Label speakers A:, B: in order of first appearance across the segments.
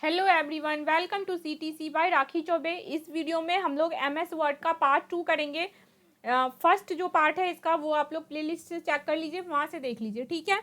A: Hello everyone, welcome to CTC by Rakhi Choubey. इस video में हम लोग एमएस वर्ड का पार्ट 2 करेंगे। फर्स्ट जो पार्ट है इसका वो आप लोग प्लेलिस्ट से चेक कर लीजिए, वहाँ से देख लीजिए, ठीक है।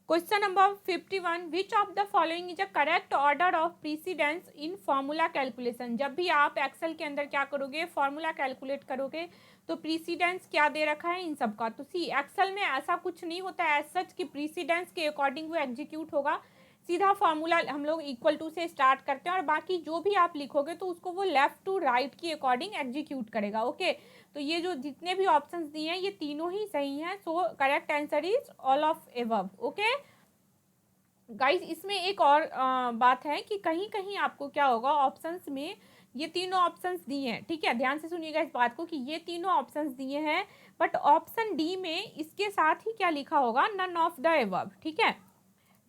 A: Question number 51, which of the following is a correct order of precedence in formula calculation. जब भी आप एक्सेल के अंदर क्या करोगे, फार्मूला कैलकुलेट करोगे तो प्रीसीडेंस क्या दे रखा है इन सब का। तो सी एक्सेल में ऐसा कुछ नहीं होता है एज सच कि प्रीसीडेंस के अकॉर्डिंग वो एग्जीक्यूट होगा। सीधा फार्मूला हम लोग इक्वल टू से स्टार्ट करते हैं और बाकी जो भी आप लिखोगे तो उसको वो लेफ्ट टू राइट की अकॉर्डिंग एग्जीक्यूट करेगा। ओके, तो ये जो जितने भी ऑप्शंस दिए हैं ये तीनों ही सही हैं। So correct answer is all of above. Okay guys, इसमें एक और बात है कि कहीं कहीं आपको क्या होगा, ऑप्शंस में ये तीनों ऑप्शंस दिए हैं, ठीक है, ध्यान से सुनिएगा इस बात को कि ये तीनों ऑप्शंस दिए हैं, बट ऑप्शन डी में इसके साथ ही क्या लिखा होगा, नन ऑफ द एबव, ठीक है,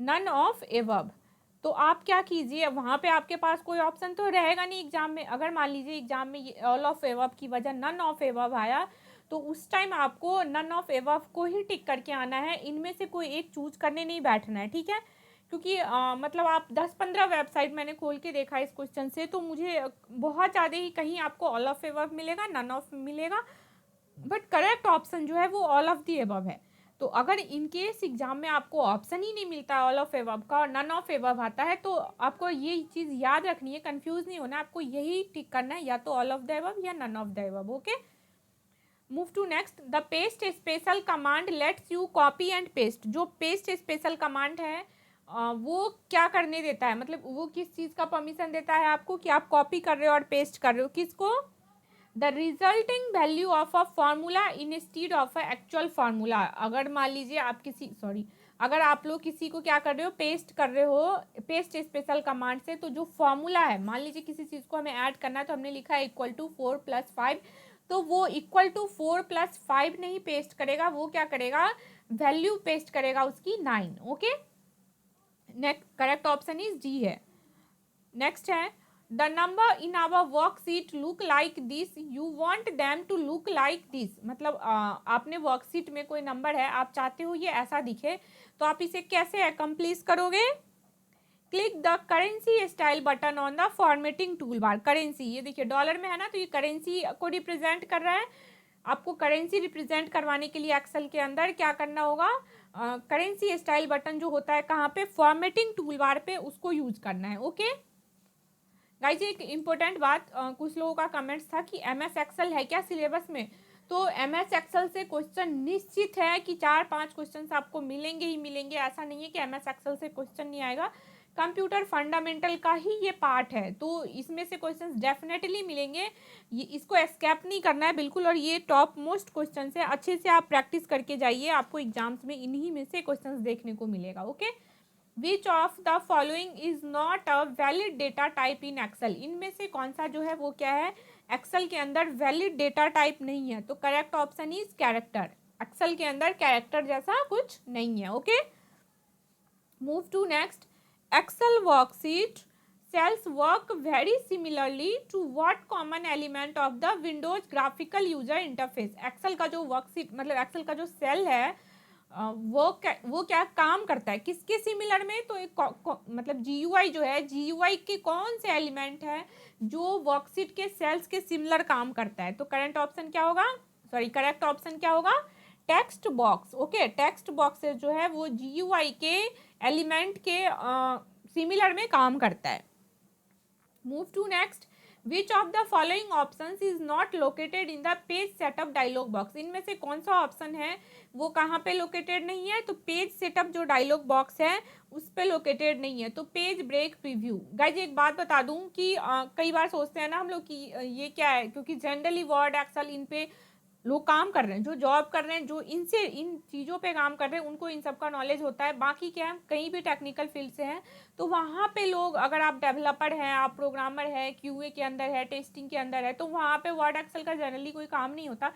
A: नन ऑफ एबव। तो आप क्या कीजिए, वहाँ पे आपके पास कोई ऑप्शन तो रहेगा नहीं एग्जाम में। अगर मान लीजिए एग्जाम में ये ऑल ऑफ एबव की वजह नन ऑफ एबव आया तो उस टाइम आपको नन ऑफ एबव को ही टिक करके आना है, इनमें से कोई एक चूज करने नहीं बैठना है, ठीक है। क्योंकि मतलब आप 10-15 वेबसाइट मैंने खोल के देखा इस क्वेश्चन से, तो मुझे बहुत ज़्यादा ही कहीं आपको ऑल ऑफ एबव मिलेगा, नन ऑफ मिलेगा, बट करेक्ट ऑप्शन जो है वो ऑल ऑफ दी एबव है। तो अगर इन केस एग्जाम में आपको ऑप्शन ही नहीं मिलता है ऑल ऑफ एबव का और नन ऑफ एबव आता है, तो आपको ये चीज़ याद रखनी है, कंफ्यूज नहीं होना, आपको यही टिक करना है, या तो ऑल ऑफ द एबव या none of the above. Okay, move to next. The paste special command lets you copy and paste. जो पेस्ट स्पेशल कमांड है वो क्या करने देता है, मतलब वो किस चीज़ का परमिशन देता है आपको कि आप कॉपी कर रहे हो और पेस्ट कर रहे हो, किसको, the resulting value of a formula instead of a actual formula. अगर मान लीजिए आप अगर आप लोग किसी को क्या कर रहे हो, पेस्ट कर रहे हो पेस्ट स्पेशल कमांड से, तो जो फार्मूला है, मान लीजिए किसी चीज़ को हमें ऐड करना है तो हमने लिखा है इक्वल टू 4+5, तो वो इक्वल टू 4+5 नहीं पेस्ट करेगा, वो क्या करेगा, वैल्यू पेस्ट करेगा उसकी 9। Okay, next correct option is D है। नेक्स्ट है, the number in our worksheet look like this, you want them to look like this. मतलब आपने वर्कशीट में कोई नंबर है, आप चाहते हो ये ऐसा दिखे, तो आप इसे कैसे अकम्प्लिश करोगे, click the currency style button on the formatting tool bar. Currency ये देखिए डॉलर में है ना, तो ये करेंसी को रिप्रेजेंट कर रहा है। आपको करेंसी रिप्रेजेंट करवाने के लिए एक्सेल के अंदर क्या करना होगा, करेंसी स्टाइल बटन जो होता है कहाँ पे, फॉर्मेटिंग टूल बार पे, उसको यूज करना है। ओके गाइज, एक इम्पोर्टेंट बात, कुछ लोगों का कमेंट्स था कि एमएस एक्सेल है क्या सिलेबस में। तो एमएस एक्सेल से क्वेश्चन निश्चित है कि 4-5 क्वेश्चन आपको मिलेंगे ही मिलेंगे, ऐसा नहीं है कि एमएस एक्सेल से क्वेश्चन नहीं आएगा। कंप्यूटर फंडामेंटल का ही ये पार्ट है, तो इसमें से क्वेश्चंस डेफिनेटली मिलेंगे, ये इसको एस्केप नहीं करना है बिल्कुल। और ये टॉप मोस्ट क्वेश्चन है, अच्छे से आप प्रैक्टिस करके जाइए, आपको एग्जाम्स में इन्हीं में से क्वेश्चंस देखने को मिलेगा। Okay, which of the following is not a valid data type in Excel. इनमें से कौन सा जो है वो क्या है, एक्सेल के अंदर वैलिड डेटा टाइप नहीं है, तो correct option is character. Excel के अंदर कैरेक्टर जैसा कुछ नहीं है। Okay, move to next. Excel worksheet cells work very similarly to what common element of the windows graphical user interface। Excel का जो वर्कशीट मतलब एक्सेल का जो सेल है वो क्या काम करता है, किसके सिमिलर में, तो एक मतलब जीयूआई जो है, जीयूआई के कौन से एलिमेंट है जो वर्कशीट के सेल्स के सिमिलर काम करता है। तो करेक्ट ऑप्शन क्या होगा, करेक्ट ऑप्शन क्या होगा, text box. Okay, text box जो है वो जीयूआई के एलिमेंट के सिमिलर में काम करता है। Move to next. Which of the following options is not located in the page setup dialog box. इनमें से कौन सा ऑप्शन है वो कहाँ पे लोकेटेड नहीं है, तो पेज सेटअप जो डायलॉग बॉक्स है उस पे लोकेटेड नहीं है, तो पेज ब्रेक प्रीव्यू। गाइज एक बात बता दूं कि कई बार सोचते हैं ना हम लोग कि ये क्या है, क्योंकि जनरली वर्ड एक्सेल इन पे लोग काम कर रहे हैं, जो जॉब कर रहे हैं, जो इनसे इन चीज़ों पे काम कर रहे हैं, उनको इन सब का नॉलेज होता है। बाकी क्या है, कहीं भी टेक्निकल फील्ड से हैं तो वहाँ पे लोग, अगर आप डेवलपर हैं, आप प्रोग्रामर है, क्यूए के अंदर है, टेस्टिंग के अंदर है, तो वहाँ पे वर्ड एक्सेल का जनरली कोई काम नहीं होता।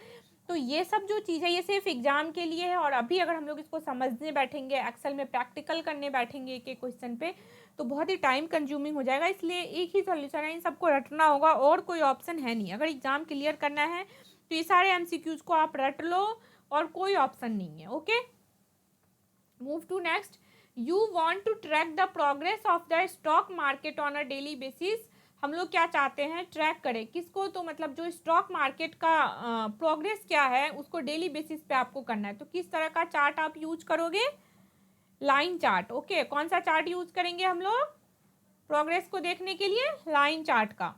A: तो ये सब जो चीज़ है ये सिर्फ एग्जाम के लिए है, और अभी अगर हम लोग इसको समझने बैठेंगे, एक्सेल में प्रैक्टिकल करने बैठेंगे एक एक क्वेश्चन पे, तो बहुत ही टाइम कंज्यूमिंग हो जाएगा। इसलिए एक ही सोल्यूशन है, इन सबको रटना होगा और कोई ऑप्शन है नहीं। अगर एग्जाम क्लियर करना है तो ये सारे एमसीक्यूज को आप रट लो और कोई ऑप्शन नहीं है। Okay, move to next. You want to track the progress of the stock market on a daily basis. हम लोग क्या चाहते हैं, ट्रैक करें किसको, तो मतलब जो स्टॉक मार्केट का प्रोग्रेस क्या है उसको डेली बेसिस पे आपको करना है। तो किस तरह का चार्ट आप यूज करोगे, लाइन चार्ट। ओके, कौन सा चार्ट यूज करेंगे हम लोग प्रोग्रेस को देखने के लिए, लाइन चार्ट का।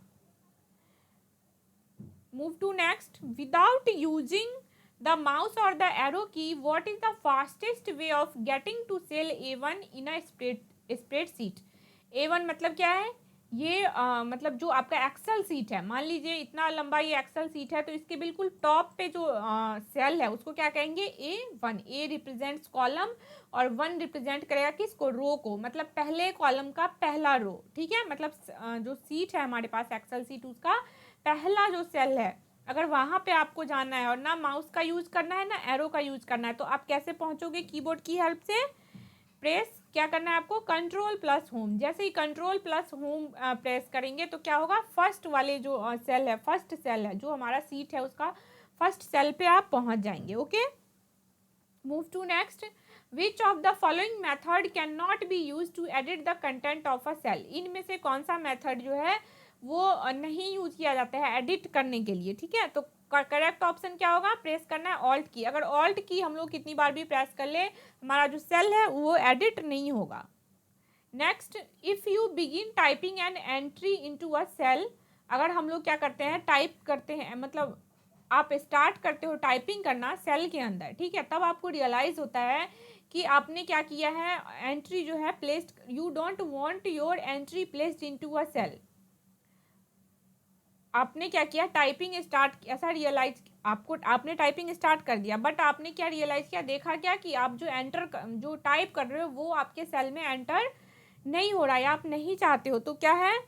A: Move to next, without using the mouse और the arrow key what is the fastest way of getting to cell A1 in a spreadsheet. A1 मतलब क्या है, ये मतलब जो आपका एक्सेल सीट है, मान लीजिए इतना लंबा ये एक्सेल सीट है, तो इसके बिल्कुल टॉप पे जो सेल है उसको क्या कहेंगे, A1। ए रिप्रेजेंट्स कॉलम और 1 रिप्रेजेंट करेगा किसको, रो को, मतलब पहले कॉलम का पहला रो। ठीक है, मतलब जो सीट है हमारे पास एक्सेल सीट, उसका पहला जो सेल है, अगर वहाँ पे आपको जाना है और ना माउस का यूज करना है ना एरो का यूज करना है, तो आप कैसे पहुँचोगे, कीबोर्ड की हेल्प से प्रेस क्या करना है आपको, कंट्रोल प्लस होम। जैसे ही कंट्रोल प्लस होम प्रेस करेंगे तो क्या होगा, फर्स्ट वाले जो सेल है, फर्स्ट सेल है जो हमारा सीट है उसका फर्स्ट सेल पे आप पहुंच जाएंगे। Okay, move to next, which of the following method can not be use to edit the content of a cell. इनमें से कौन सा मेथड जो है वो नहीं यूज किया जाता है एडिट करने के लिए। ठीक है, तो करेक्ट ऑप्शन क्या होगा, प्रेस करना है ऑल्ट की। अगर ऑल्ट की हम लोग कितनी बार भी प्रेस कर ले, हमारा जो सेल है वो एडिट नहीं होगा। Next, if you begin typing an entry into a cell, अगर हम लोग क्या करते हैं, टाइप करते हैं, मतलब आप स्टार्ट करते हो टाइपिंग करना सेल के अंदर, ठीक है, तब आपको रियलाइज होता है कि आपने क्या किया है, एंट्री जो है placed, you don't want your entry placed into a cell. आपने क्या किया, टाइपिंग स्टार्ट, ऐसा रियलाइज आपको, आपने टाइपिंग स्टार्ट कर दिया, बट आपने क्या रियलाइज किया, देखा क्या कि आप जो जो टाइप कर रहे हो वो आपके सेल में एंटर नहीं हो रहा है, आप नहीं चाहते हो, तो क्या है,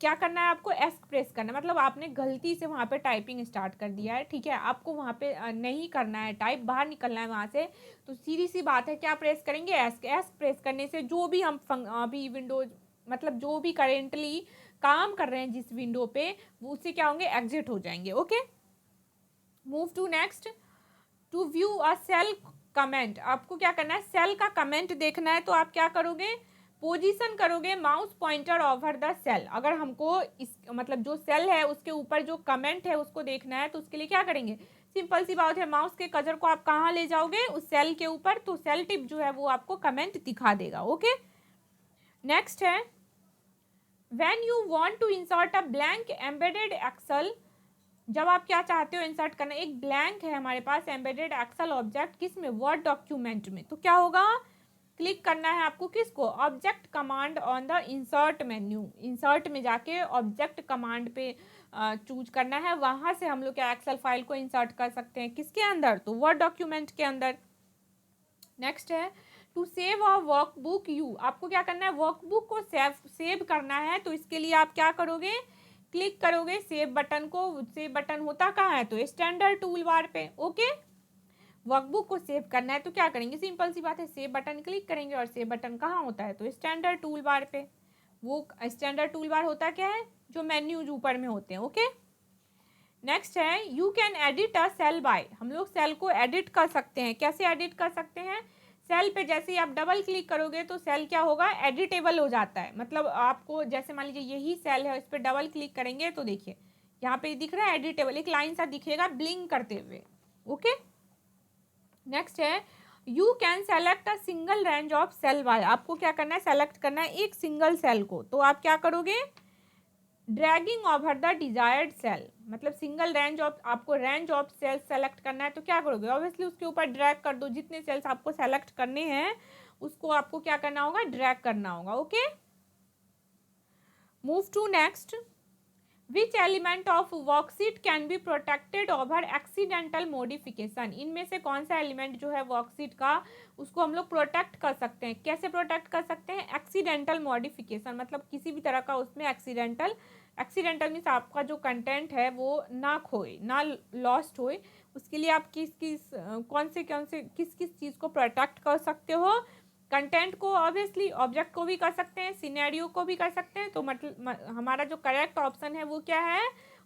A: क्या करना है आपको, एस्क प्रेस करना है। मतलब आपने गलती से वहाँ पे टाइपिंग स्टार्ट कर दिया है, ठीक है, आपको वहाँ पे नहीं करना है टाइप, बाहर निकलना है वहाँ से। तो सीधी सी बात है, क्या प्रेस करेंगे, एस्क। एस्क प्रेस करने से जो भी हम अभी विंडोज, मतलब जो भी करेंटली काम कर रहे हैं जिस विंडो पे, वो उससे क्या होंगे, एग्जिट हो जाएंगे। Okay, move to next, to view a cell comment. आपको क्या करना है, सेल का कमेंट देखना है, तो आप क्या करोगे, पोजीशन करोगे mouse pointer over the cell. अगर हमको इस मतलब जो सेल है उसके ऊपर जो कमेंट है उसको देखना है, तो उसके लिए क्या करेंगे, सिंपल सी बात है, माउस के कर्सर को आप कहाँ ले जाओगे, उस सेल के ऊपर, तो सेल टिप जो है वो आपको कमेंट दिखा देगा। ओके, नेक्स्ट है, when you want to insert a blank embedded Excel. जब आप क्या चाहते हो इंसर्ट करना, एक ब्लैंक है हमारे पास एम्बेडेड एक्सेल ऑब्जेक्ट, किस में, वर्ड डॉक्यूमेंट में, तो क्या होगा, क्लिक करना है आपको किसको, object command on the insert menu. Insert में जाके ऑब्जेक्ट कमांड पे चूज करना है, वहां से हम लोग क्या एक्सेल फाइल को इंसर्ट कर सकते हैं, किसके अंदर, तो वर्ड डॉक्यूमेंट के अंदर। नेक्स्ट है, to save a workbook you, आपको क्या करना है, वर्कबुक को सेव करना है, तो इसके लिए आप क्या करोगे, क्लिक करोगे सेव बटन को। सेव बटन होता कहाँ है, तो स्टैंडर्ड टूल बार पे। ओके, वर्कबुक को सेव करना है तो क्या करेंगे, सिंपल सी बात है, सेव बटन क्लिक करेंगे, और सेव बटन कहाँ होता है, तो स्टैंडर्ड टूल बार पे। वो स्टैंडर्ड टूल बार होता क्या है, जो मेन्यूज ऊपर में होते हैं। ओके, नेक्स्ट है, you can edit a cell by. हम लोग सेल को एडिट कर सकते हैं, कैसे एडिट कर सकते हैं, सेल पे जैसे ही आप डबल क्लिक करोगे तो सेल क्या होगा, एडिटेबल हो जाता है। मतलब आपको जैसे मान लीजिए यही सेल है, इस पर डबल क्लिक करेंगे तो देखिए यहाँ पे दिख रहा है एडिटेबल, एक लाइन सा दिखेगा ब्लिंक करते हुए। ओके, नेक्स्ट है, you can select a single range of cell by. आपको क्या करना है, सेलेक्ट करना है एक सिंगल सेल को, तो आप क्या करोगे, dragging over the desired cell, मतलब सिंगल रेंज ऑफ, आपको रेंज ऑफ सेल सेलेक्ट करना है, तो क्या करोगे, ऑब्वियसली उसके ऊपर ड्रैग कर दो, जितने सेल्स आपको सेलेक्ट करने हैं उसको आपको क्या करना होगा, ड्रैग करना होगा। Okay, move to next, which element of worksheet can be protected over accidental modification. इनमें से कौन सा एलिमेंट जो है वर्कशीट का, उसको हम लोग प्रोटेक्ट कर सकते हैं, कैसे प्रोटेक्ट कर सकते हैं, एक्सीडेंटल मॉडिफिकेशन, मतलब किसी भी तरह का उसमें एक्सीडेंटल मीन्स आपका जो कंटेंट है वो ना खोए, ना लॉस्ट होए, उसके लिए आप किस किस चीज़ को प्रोटेक्ट कर सकते हो, कंटेंट को, ऑब्वियसली ऑब्जेक्ट को भी कर सकते हैं, सिनेरियो को भी कर सकते हैं। तो मतलब हमारा जो करेक्ट ऑप्शन है वो क्या है,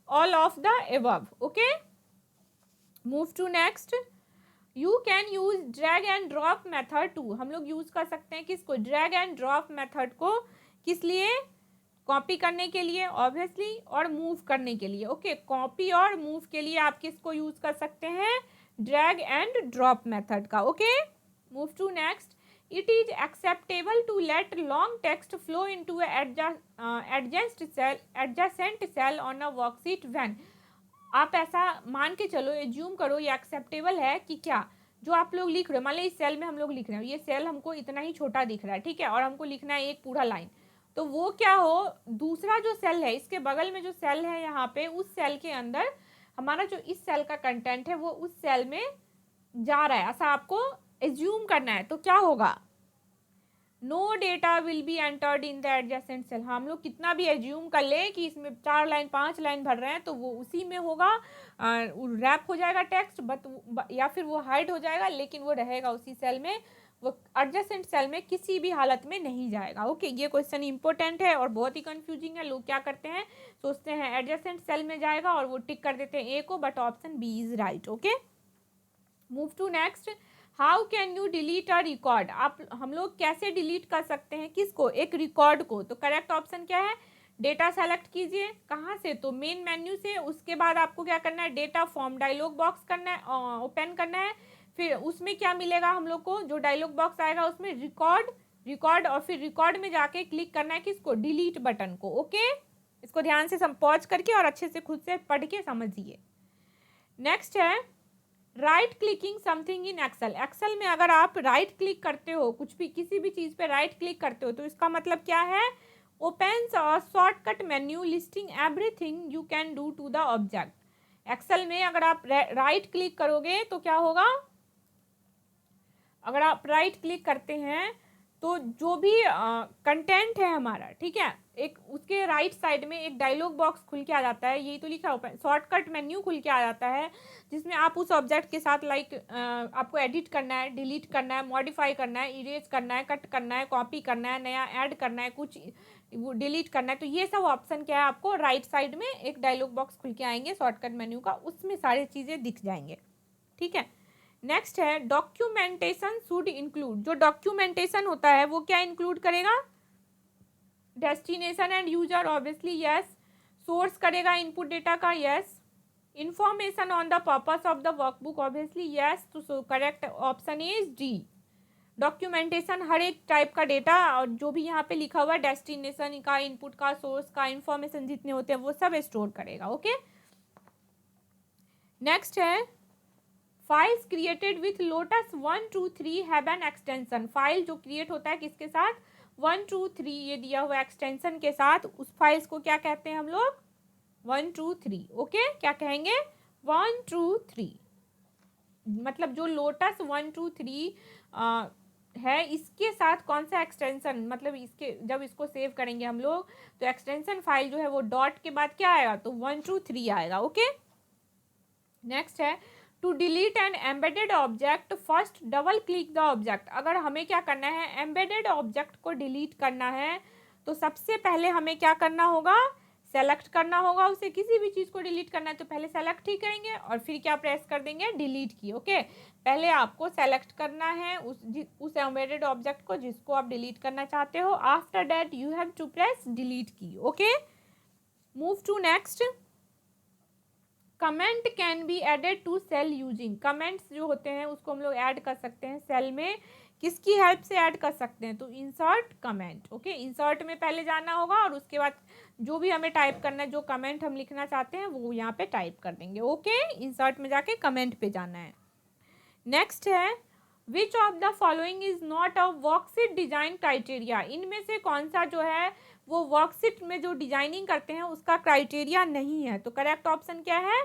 A: all of the above. Okay, move to next, you can use drag and drop method to, हम लोग यूज कर सकते हैं किसको, ड्रैग एंड ड्रॉप मेथड को, किस लिए, कॉपी करने के लिए ऑब्वियसली, और मूव करने के लिए। ओके, कॉपी और मूव के लिए आप किसको यूज कर सकते हैं, ड्रैग एंड ड्रॉप मेथड का। Okay, move to next. It is acceptable to let long text flow into adjacent cell on a worksheet when, आप ऐसा मान के चलो, एज्यूम करो ये एक्सेप्टेबल है कि क्या, जो आप लोग लिख रहे हो, मान लो इस सेल में हम लोग लिख रहे हैं, ये सेल हमको इतना ही छोटा दिख रहा है, ठीक है, और हमको लिखना है एक पूरा लाइन, तो वो क्या हो, दूसरा जो सेल है, इसके बगल में जो सेल है यहाँ पे, उस सेल के अंदर हमारा जो इस सेल का कंटेंट है वो उस सेल में जा रहा है, ऐसा आपको एज्यूम करना है। तो क्या होगा, no data will be entered in the adjacent cell, हम लोग कितना भी एज्यूम कर ले कि इसमें 4 लाइन 5 लाइन भर रहे हैं, तो वो उसी में होगा, रैप हो जाएगा टेक्स्ट, बट या फिर वो हाइड हो जाएगा, लेकिन वो रहेगा उसी सेल में, वो एडजेसेंट सेल में किसी भी हालत में नहीं जाएगा। ओके, ये क्वेश्चन इंपॉर्टेंट है और बहुत ही कंफ्यूजिंग है। लोग क्या करते हैं, सोचते हैं एडजेसेंट सेल में जाएगा और वो टिक कर देते हैं ए को, but option B is right. Okay, move to next. How can you delete a record, आप हम लोग कैसे डिलीट कर सकते हैं किसको, एक रिकॉर्ड को। तो करेक्ट ऑप्शन क्या है, डेटा सेलेक्ट कीजिए, कहाँ से, तो मेन मेन्यू से। उसके बाद आपको क्या करना है, डेटा फॉर्म डायलॉग बॉक्स करना है, ओपन करना है, फिर उसमें क्या मिलेगा हम लोग को, जो डायलॉग बॉक्स आएगा उसमें रिकॉर्ड, और फिर रिकॉर्ड में जाके क्लिक करना है किसको, डिलीट बटन को। ओके, इसको ध्यान से पॉज करके और अच्छे से खुद से पढ़ के समझिए। नेक्स्ट है right clicking something in Excel. Excel में अगर आप राइट क्लिक करते हो, कुछ भी किसी भी चीज़ पे राइट क्लिक करते हो, तो इसका मतलब क्या है, opens a shortcut menu listing everything you can do to the object. Excel में अगर आप राइट क्लिक करोगे तो क्या होगा, अगर आप राइट क्लिक करते हैं तो जो भी कंटेंट है हमारा, ठीक है, एक उसके राइट साइड में एक डायलॉग बॉक्स खुल के आ जाता है, यही तो लिखा हुआ है, शॉर्टकट मेन्यू खुल के आ जाता है, जिसमें आप उस ऑब्जेक्ट के साथ आपको एडिट करना है, डिलीट करना है, मॉडिफाई करना है, इरेज करना है, कट करना है, कॉपी करना है, नया ऐड करना है, कुछ वो डिलीट करना है, तो ये सब ऑप्शन क्या है, आपको राइट साइड में एक डायलॉग बॉक्स खुल के आएंगे शॉर्टकट मेन्यू का, उसमें सारी चीज़ें दिख जाएंगे। ठीक है, नेक्स्ट है डॉक्यूमेंटेशन शुड इंक्लूड। जो डॉक्यूमेंटेशन होता है वो क्या इंक्लूड करेगा, destination end user obviously yes, source करेगा इनपुट डेटा का yes, information on the purpose of the workbook obviously yes, तो correct option is D. Documentation हर एक टाइप का डेटा और जो भी यहाँ पे लिखा हुआ है, डेस्टिनेशन का, इनपुट का, सोर्स का, इंफॉर्मेशन जितने होते हैं वो सब स्टोर करेगा। ओके, नेक्स्ट है files created with lotus 1 2 3 have an extension. File जो क्रिएट होता है किसके साथ, 1 2 3 ये दिया हुआ एक्सटेंशन के साथ, उस फाइल्स को क्या कहते हैं हम लोग, 1 2 3। ओके, क्या कहेंगे, 1 2 3, मतलब जो लोटस 1 2 3 है, इसके साथ कौन सा एक्सटेंशन, मतलब इसके जब इसको सेव करेंगे हम लोग तो एक्सटेंशन फाइल जो है वो डॉट के बाद क्या आएगा, तो 1 2 3 आएगा। ओके, नेक्स्ट है to delete an embedded object first double click the object. अगर हमें क्या करना है, एम्बेडेड ऑब्जेक्ट को डिलीट करना है तो सबसे पहले हमें क्या करना होगा, सेलेक्ट करना होगा उसे, किसी भी चीज़ को डिलीट करना है तो पहले सेलेक्ट ही करेंगे और फिर क्या प्रेस कर देंगे, डिलीट की। ओके, पहले आपको सेलेक्ट करना है उस एम्बेडेड ऑब्जेक्ट को जिसको आप डिलीट करना चाहते हो, after that you have to press delete key. Okay, move to next. Comment can be added to cell using. Comments जो होते हैं उसको हम लोग ऐड कर सकते हैं सेल में, किसकी हेल्प से ऐड कर सकते हैं, तो इंसर्ट कमेंट। ओके, इंसर्ट में पहले जाना होगा और उसके बाद जो भी हमें टाइप करना है, जो कमेंट हम लिखना चाहते हैं वो यहाँ पे टाइप कर देंगे। ओके, इंसर्ट में जाके कमेंट पे जाना है। नेक्स्ट है विच of the following is not a worksheet design criteria. इनमें से कौन सा जो है वो वर्कशीट में जो डिजाइनिंग करते हैं उसका क्राइटेरिया नहीं है, तो करेक्ट ऑप्शन क्या है,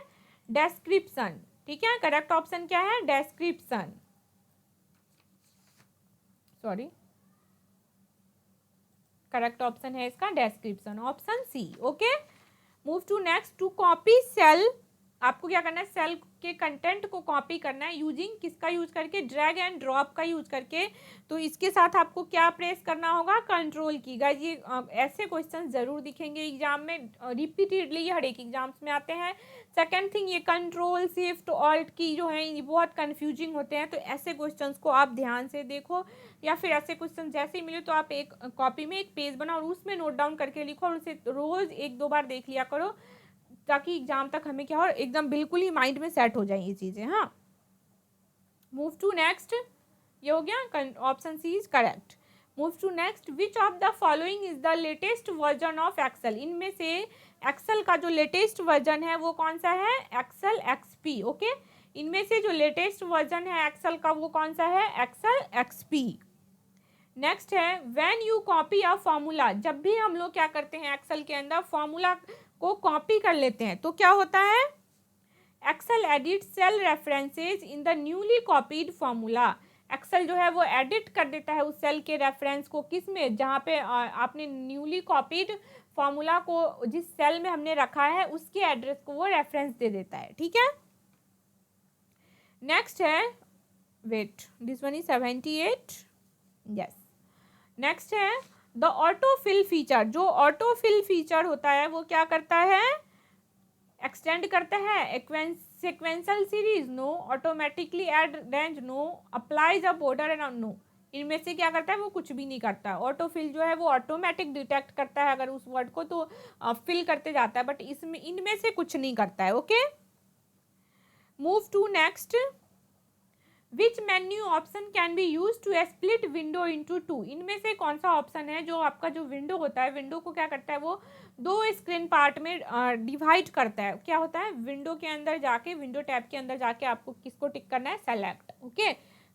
A: डेस्क्रिप्शन। ठीक है, करेक्ट ऑप्शन क्या है, डेस्क्रिप्शन, सॉरी, करेक्ट ऑप्शन है इसका description, option C. Okay, move to next. To copy cell आपको क्या करना है, सेल के कंटेंट को कॉपी करना है यूजिंग किसका यूज करके, ड्रैग एंड ड्रॉप का यूज करके। तो इसके साथ आपको क्या प्रेस करना होगा, कंट्रोल की। गाइस ये ऐसे क्वेश्चन जरूर दिखेंगे एग्जाम में, रिपीटेडली हर एक एग्जाम्स में आते हैं। सेकेंड थिंग, ये कंट्रोल शिफ्ट ऑल्ट की जो है ये बहुत कंफ्यूजिंग होते हैं, तो ऐसे क्वेश्चंस को आप ध्यान से देखो, या फिर ऐसे क्वेश्चन जैसे ही मिले तो आप एक कॉपी में एक पेज बनाओ और उसमें नोट डाउन करके लिखो और उसे रोज 1-2 बार देख लिया करो, ताकि एग्जाम तक हमें क्या हो, एकदम बिल्कुल ही माइंड में सेट हो जाए ये चीजें। हाँ, मूव टू नेक्स्ट, ये हो गया, option C is correct. Move to next, which of the following is the latest version of Excel, इनमें से एक्सेल का जो लेटेस्ट वर्जन है वो कौन सा है, एक्सेल एक्सपी। ओके, इनमें से जो लेटेस्ट वर्जन है एक्सेल का वो कौन सा है, एक्सेल एक्सपी। नेक्स्ट है, when you copy a formula, जब भी हम लोग क्या करते हैं एक्सेल के अंदर फॉर्मूला को कॉपी कर लेते हैं तो क्या होता है, Excel edit cell references in the newly copied formula. Excel जो है वो एडिट कर देता है उस सेल के रेफरेंस को, किस में, जहाँ पे आपने न्यूली कॉपीड फॉर्मूला को जिस सेल में हमने रखा है उसके एड्रेस को वो रेफरेंस दे देता है। ठीक है, नेक्स्ट है, wait, this one is 78, yes. Next है, द ऑटोफिल फीचर, जो ऑटोफिल फीचर होता है वो क्या करता है, एक्सटेंड करता है sequential series, no, automatically add range, no, applies a border and no. इनमें से क्या करता है, वो कुछ भी नहीं करता। ऑटोफिल जो है वो ऑटोमेटिक डिटेक्ट करता है अगर उस वर्ड को, तो फिल करते जाता है, बट इसमें इनमें से कुछ नहीं करता है। Okay, move to next, which menu option can be use to split window into two, इनमें से कौन सा ऑप्शन है जो आपका जो विंडो होता है, विंडो को क्या करता है, वो 2 स्क्रीन पार्ट में डिवाइड करता है। क्या होता है, विंडो के अंदर जाके, विंडो टैब के अंदर जाके आपको किसको टिक करना है, सेलेक्ट। ओके,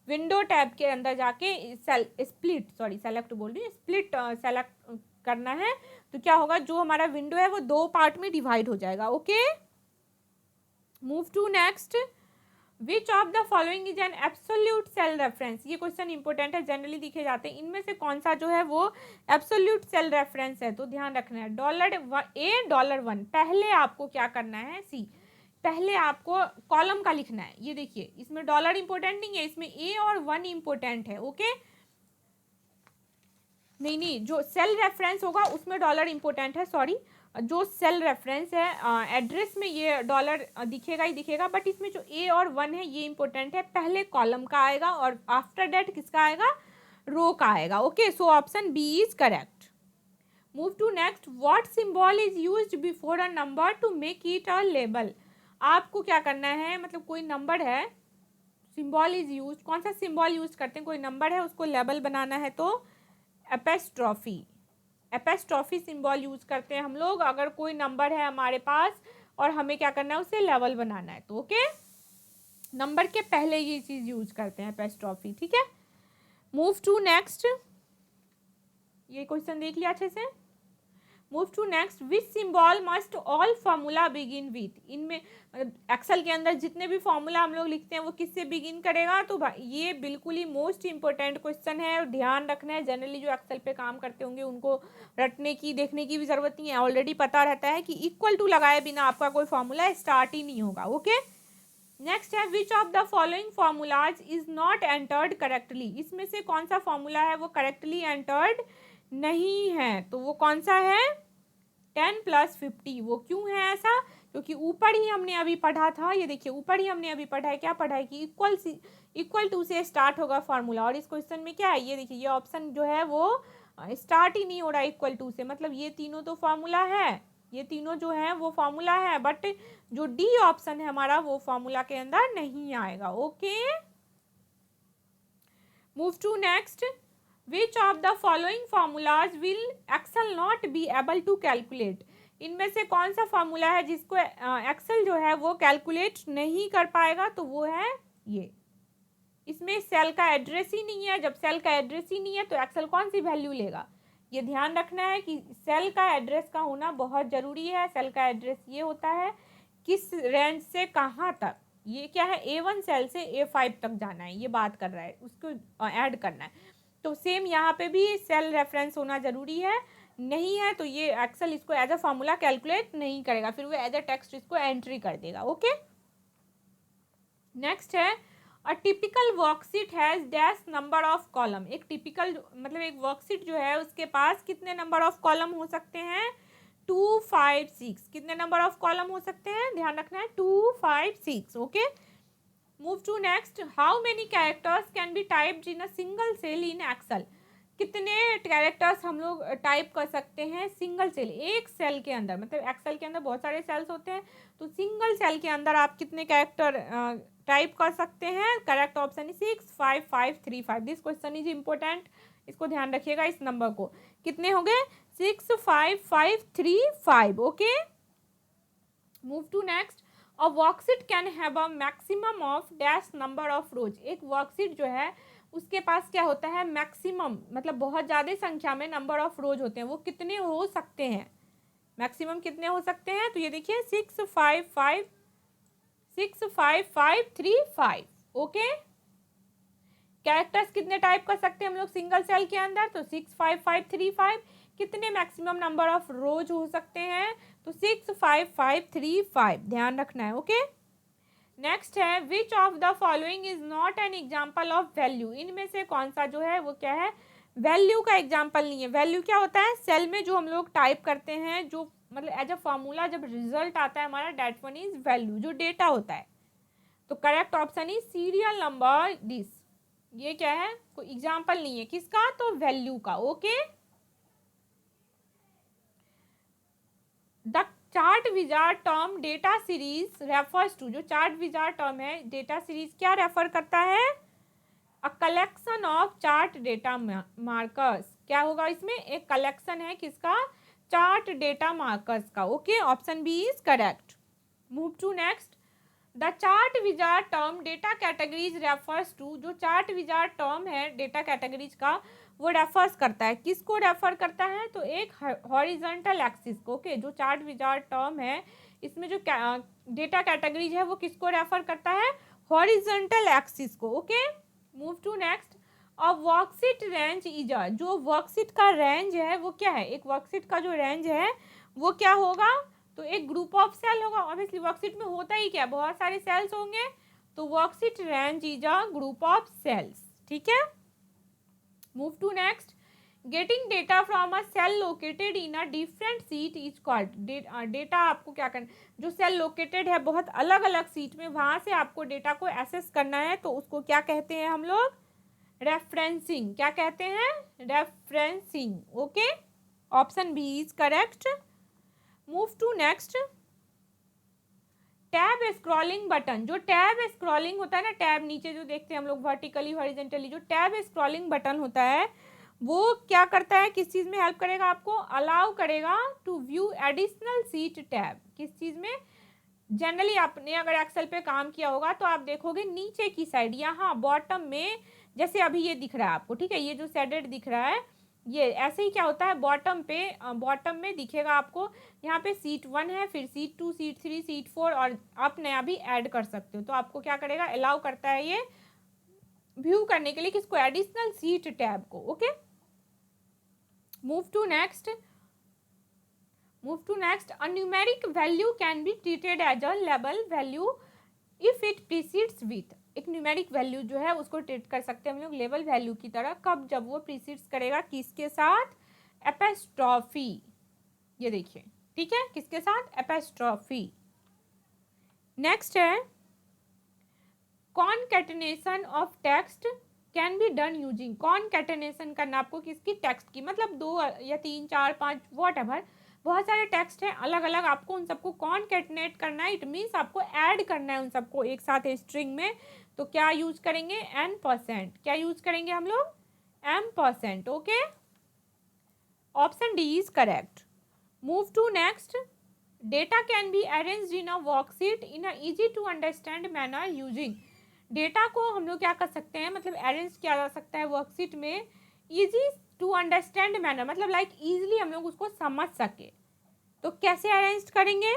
A: विंडो टैब के अंदर जाके सेलेक्ट बोल रही हूँ, स्प्लिट सेलेक्ट करना है, तो क्या होगा, जो हमारा विंडो है वो 2 पार्ट में डिवाइड हो जाएगा। Okay, move to next, which of the following is an absolute cell reference, ये क्वेश्चन इंपॉर्टेंट है, जनरली दिखे जाते हैं, इनमें से कौन सा जो है वो एब्सोल्यूट सेल रेफरेंस है, तो ध्यान रखना है, $1 पहले आपको क्या करना है, सी, पहले आपको कॉलम का लिखना है। ये देखिए इसमें डॉलर इंपॉर्टेंट नहीं है, इसमें ए और 1 इंपॉर्टेंट है। ओके, नहीं, जो सेल रेफरेंस होगा उसमें डॉलर इंपॉर्टेंट है, सॉरी, जो सेल रेफरेंस है एड्रेस में ये डॉलर दिखेगा ही दिखेगा, बट इसमें जो ए और 1 है ये इंपॉर्टेंट है, पहले कॉलम का आएगा और आफ्टर दैट किसका आएगा, रो का आएगा। Okay, so option B is correct. Move to next, what symbol is used before a number to make it a label, आपको क्या करना है, मतलब कोई नंबर है, सिंबल इज यूज, कौन सा सिंबल यूज करते हैं, कोई नंबर है उसको लेबल बनाना है तो एपेस्ट्रॉफी सिंबल यूज करते हैं हम लोग, अगर कोई नंबर है हमारे पास और हमें क्या करना है, उसे लेवल बनाना है, तो ओके, नंबर के पहले ये चीज यूज करते हैं, एपेस्ट्रॉफी। ठीक है, मूव टू नेक्स्ट, ये क्वेश्चन देख लिया अच्छे से। Move to next, which symbol must all formula begin with, इनमें एक्सेल के अंदर जितने भी फॉर्मूला हम लोग लिखते हैं वो किससे बिगिन करेगा, तो ये बिल्कुल ही मोस्ट इंपॉर्टेंट क्वेश्चन है और ध्यान रखना है। जनरली जो एक्सेल पे काम करते होंगे उनको रटने की, देखने की भी जरूरत नहीं है, ऑलरेडी पता रहता है कि इक्वल टू लगाए बिना आपका कोई फॉर्मूला स्टार्ट ही नहीं होगा। ओके, नेक्स्ट है, विच of the following formulas is not entered correctly, इसमें से कौन सा फॉर्मूला है वो करेक्टली एंटर्ड नहीं है, तो वो कौन सा है, 10 + 50। वो क्यों है ऐसा, क्योंकि ऊपर ही हमने अभी पढ़ा था, ये देखिए ऊपर ही हमने अभी पढ़ा है, क्या पढ़ा है कि इक्वल टू से स्टार्ट होगा फॉर्मूला, और इस क्वेश्चन में क्या है, ये देखिए ये ऑप्शन जो है वो स्टार्ट ही नहीं हो रहा इक्वल टू से, मतलब ये तीनों तो फॉर्मूला है, ये तीनों जो है वो फॉर्मूला है, बट जो डी ऑप्शन है हमारा वो फॉर्मूला के अंदर नहीं आएगा। Okay, move to next, which of the following formulas will Excel not be able to calculate, इनमें से कौन सा फॉर्मूला है जिसको एक्सेल जो है वो कैलकुलेट नहीं कर पाएगा, तो वो है ये, इसमें सेल का एड्रेस ही नहीं है, जब सेल का एड्रेस ही नहीं है तो एक्सेल कौन सी वैल्यू लेगा, ये ध्यान रखना है कि सेल का एड्रेस का होना बहुत ज़रूरी है। सेल का एड्रेस ये होता है किस रेंज से कहाँ तक, ये क्या है, A1 सेल से A5 तक जाना है, ये बात कर रहा है, उसको ऐड करना है, तो सेम यहाँ पे भी सेल रेफरेंस होना ज़रूरी है, नहीं है तो ये एक्सेल इसको एज अ फॉर्मूला कैलकुलेट नहीं करेगा, फिर वो एज अ टेक्स्ट इसको एंट्री कर देगा। ओके, नेक्स्ट है a typical worksheet has dash number of column. एक टिपिकल मतलब एक वर्कशीट जो है उसके पास कितने नंबर ऑफ कॉलम हो सकते हैं? 2, 5, 6। कितने नंबर ऑफ कॉलम हो सकते हैं? ध्यान रखना है 2, 5, 6। Okay, move to next. How many characters can be typed in a single cell in Excel. कितने कैरेक्टर्स हम लोग टाइप कर सकते हैं सिंगल सेल, एक सेल के अंदर? मतलब एक्सेल के अंदर बहुत सारे सेल्स होते हैं, तो सिंगल सेल के अंदर आप कितने कैरेक्टर टाइप कर सकते हैं? Correct option is 6, 5, 5, 3, 5। This question is important, इसको ध्यान रखिएगा। इस नंबर को कितने हो गए? 6, 5, 5, 3, 5। Okay, move to next. A worksheet can have a maximum of dash number of rows. एक वर्कशीट जो है उसके पास क्या होता है? मैक्सिमम मतलब बहुत ज़्यादा संख्या में नंबर ऑफ रोज होते हैं। वो कितने हो सकते हैं? मैक्सिमम कितने हो सकते हैं? तो ये देखिए 6, 5, 5, 6, 5, 5, 3, 5। ओके, कैरेक्टर्स कितने टाइप कर सकते हैं हम लोग सिंगल सेल के अंदर? तो 6, 5, 5, 3, 5। कितने मैक्सिमम नंबर ऑफ रोज हो सकते हैं? तो 6, 5, 5, 3, 5। ध्यान रखना है। ओके, नेक्स्ट है विच of the following is not an example of value. इनमें से कौन सा जो है वो क्या है? वैल्यू का एग्जाम्पल नहीं है। वैल्यू क्या होता है? सेल में जो हम लोग टाइप करते हैं, जो मतलब एज अ फॉर्मूला जब रिजल्ट आता है हमारा, डेट वन इज वैल्यू, जो डेटा होता है। तो correct option is serial number this. ये क्या है? कोई एग्जाम्पल नहीं है किसका? तो वैल्यू का। Okay, the chart wizard term data series refers to. जो चार्ट विजार्ड टर्म है डेटा सीरीज क्या रेफर करता है? A collection of chart data markers. क्या होगा इसमें? एक कलेक्शन है किसका? चार्ट डेटा मार्कर्स का। Okay, option B is correct. Move to next. The chart wizard term data categories refers to. जो चार्ट विजार्ड टर्म है डेटा कैटेगरीज का, वो रेफर्स करता है किसको? रेफर करता है तो एक हॉरिजॉन्टल एक्सिस को। ओके, जो चार्ट विजार्ड टर्म है इसमें जो डेटा कैटेगरीज है वो किसको रेफर करता है? हॉरिजॉन्टल एक्सिस को। Okay, move to next. A worksheet range is a. जो वर्कशीट का रेंज है वो क्या है? एक वर्कशीट का जो रेंज है वो क्या होगा? तो एक ग्रुप ऑफ सेल होगा। ऑब्वियसली वर्कशीट में होता ही क्या? बहुत सारे सेल्स होंगे, तो worksheet range is a group of cells. ठीक है, move to next. Getting data from a cell located in a different sheet is called. Data आपको क्या करना, जो सेल लोकेटेड है बहुत अलग अलग सीट में, वहां से आपको डेटा को एक्सेस करना है, तो उसको क्या कहते हैं हम लोग? रेफरेंसिंग। क्या कहते हैं? Referencing. Okay, option B is correct. Move to next. Tab scrolling button. जो टैब स्क्रॉलिंग होता है ना, टैब नीचे जो देखते हैं हम लोग वर्टिकली हॉरिजेंटली, जो टैब स्क्रॉलिंग बटन होता है वो क्या करता है? किस चीज़ में हेल्प करेगा आपको? अलाउ करेगा to view additional sheet tab. किस चीज़ में? जनरली आपने अगर एक्सेल पे काम किया होगा तो आप देखोगे नीचे की साइड, यहाँ बॉटम में, जैसे अभी ये दिख रहा है आपको, ठीक है, ये जो शेडेड दिख रहा है, ये ऐसे ही क्या होता है बॉटम पे, बॉटम में दिखेगा आपको। यहाँ पे सीट 1 है, फिर सीट 2, सीट 3, सीट 4, और आप नया भी ऐड कर सकते हो। तो आपको क्या करेगा? अलाउ करता है ये व्यू करने के लिए किसको? एडिशनल सीट टैब को। Okay, move to next. Move to next. A numeric value can be treated as a label value if it precedes with. एक न्यूमेरिक वैल्यू जो है उसको ट्रीट कर सकते हैं हम लोग लेवल वैल्यू की तरह। कब? जब वो प्रीसीड्स करेगा किसके साथ? एपोस्ट्रोफी। ये देखिए, ठीक है, किसके साथ? एपोस्ट्रोफी। नेक्स्ट है concatenation of text can be done using. Concatenation करना आपको किसकी? टेक्स्ट की। मतलब 2 या 3, 4, 5 वॉट एवर, बहुत सारे टेक्स्ट हैं अलग अलग, आपको उन सबको कॉनकैटिनेट करना है। इट मीन्स आपको ऐड करना है उन सबको एक साथ स्ट्रिंग में। तो क्या यूज करेंगे? %। क्या यूज करेंगे हम लोग? %। Okay, option D is correct. Move to next. Data can be arranged in a worksheet in a easy to understand manner using. Data को हम लोग क्या कर सकते हैं? मतलब अरेंज किया जा सकता है वर्कशीट में इजी टू अंडरस्टैंड मैनर, मतलब लाइक इजीली हम लोग उसको समझ सके। तो कैसे अरेंज करेंगे?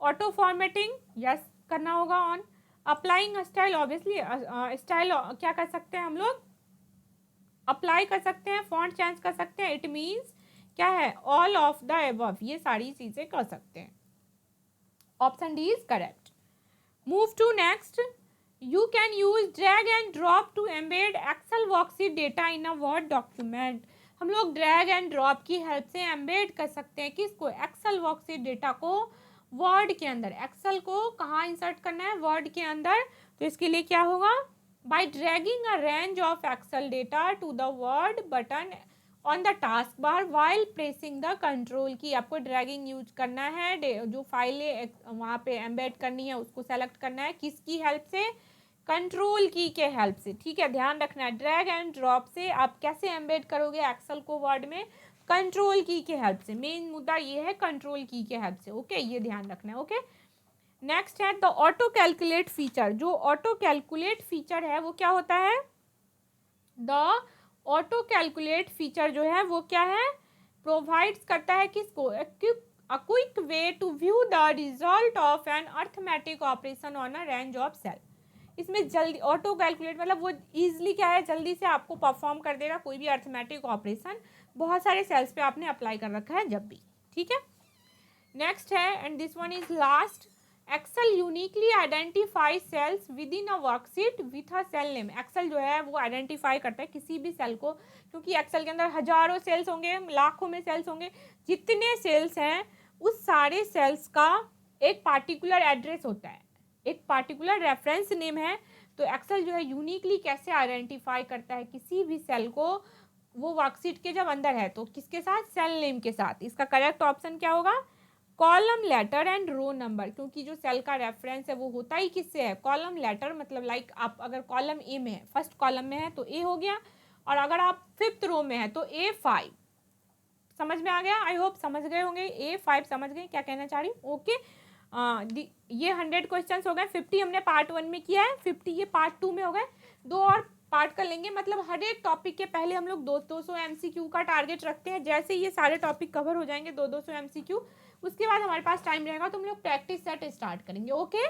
A: ऑटो फॉर्मेटिंग यस करना होगा on. Applying style, obviously style क्या कर सकते हैं हम लोग? अप्लाई कर सकते हैं, फॉन्ट चेंज कर सकते हैं। इट मीन्स क्या है, ऑल ऑफ द एबव, ये सारी चीजें कर सकते हैं। Option D is correct. Move to next. You can use drag and drop to embed Excel worksheet data in a Word document. हम लोग ड्रैग एंड ड्रॉप की हेल्प से एम्बेड कर सकते हैं किसको, एक्सेल वर्कशीट डेटा को वर्ड के अंदर। एक्सेल को कहाँ इंसर्ट करना है, वर्ड के अंदर। तो इसके लिए क्या होगा, by dragging a range of Excel data to the Word button on the task bar while pressing the control key. आपको ड्रैगिंग यूज करना है, जो फाइल वहाँ पे एम्बेड करनी है उसको सेलेक्ट करना है, किसकी हेल्प से, कंट्रोल की के हेल्प से। ठीक है, ध्यान रखना है, ड्रैग एंड ड्रॉप से आप कैसे एम्बेड करोगे एक्सेल को वर्ड में, कंट्रोल की के हेल्प से। मेन मुद्दा ये है कंट्रोल की के हेल्प से। ओके, ये ध्यान रखना है। ओके, नेक्स्ट है द ऑटो कैलकुलेट फीचर। जो ऑटो कैलकुलेट फीचर है वो क्या होता है, द ऑटो कैलकुलेट फीचर जो है वो क्या है, प्रोवाइड्स करता है किसको, a quick way to view the result of an arithmetic operation on a range of cell. इसमें जल्दी ऑटो कैलकुलेट मतलब वो इजीली क्या है, जल्दी से आपको परफॉर्म कर देगा कोई भी अर्थमेटिक ऑपरेशन, बहुत सारे सेल्स पे आपने अप्लाई कर रखा है जब भी। ठीक है, नेक्स्ट है and this one is last. Excel uniquely identify cells within a worksheet with a cell name. Excel जो है वो आइडेंटिफाई करता है किसी भी सेल को, क्योंकि एक्सेल के अंदर हजारों सेल्स होंगे, लाखों में सेल्स होंगे, जितने सेल्स हैं उस सारे सेल्स का एक पार्टिकुलर एड्रेस होता है, एक पार्टिकुलर रेफरेंस नेम है। तो एक्सेल जो है यूनिकली कैसे आइडेंटिफाई करता है किसी भी सेल को, वो वर्कशीट के जब अंदर है तो किसके साथ, सेल नेम के साथ। इसका करेक्ट ऑप्शन क्या होगा, column letter and row number, क्योंकि जो सेल का रेफरेंस है वो होता ही किससे है, कॉलम लेटर। मतलब लाइक आप अगर कॉलम ए में है, फर्स्ट कॉलम में है तो ए हो गया, और अगर आप 5th रो में है तो A5। समझ में आ गया, आई होप समझ गए होंगे, A5 समझ गए क्या कहना चाह रही। ओके, ये 100 क्वेश्चन हो गए, 50 हमने पार्ट 1 में किया है, 50 ये पार्ट 2 में हो गए, 2 और पार्ट कर लेंगे। मतलब हर एक टॉपिक के पहले हम लोग 200 MCQ का टारगेट रखते हैं। जैसे ये सारे टॉपिक कवर हो जाएंगे 200 MCQ, उसके बाद हमारे पास टाइम रहेगा तो हम लोग प्रैक्टिस सेट स्टार्ट करेंगे। ओके।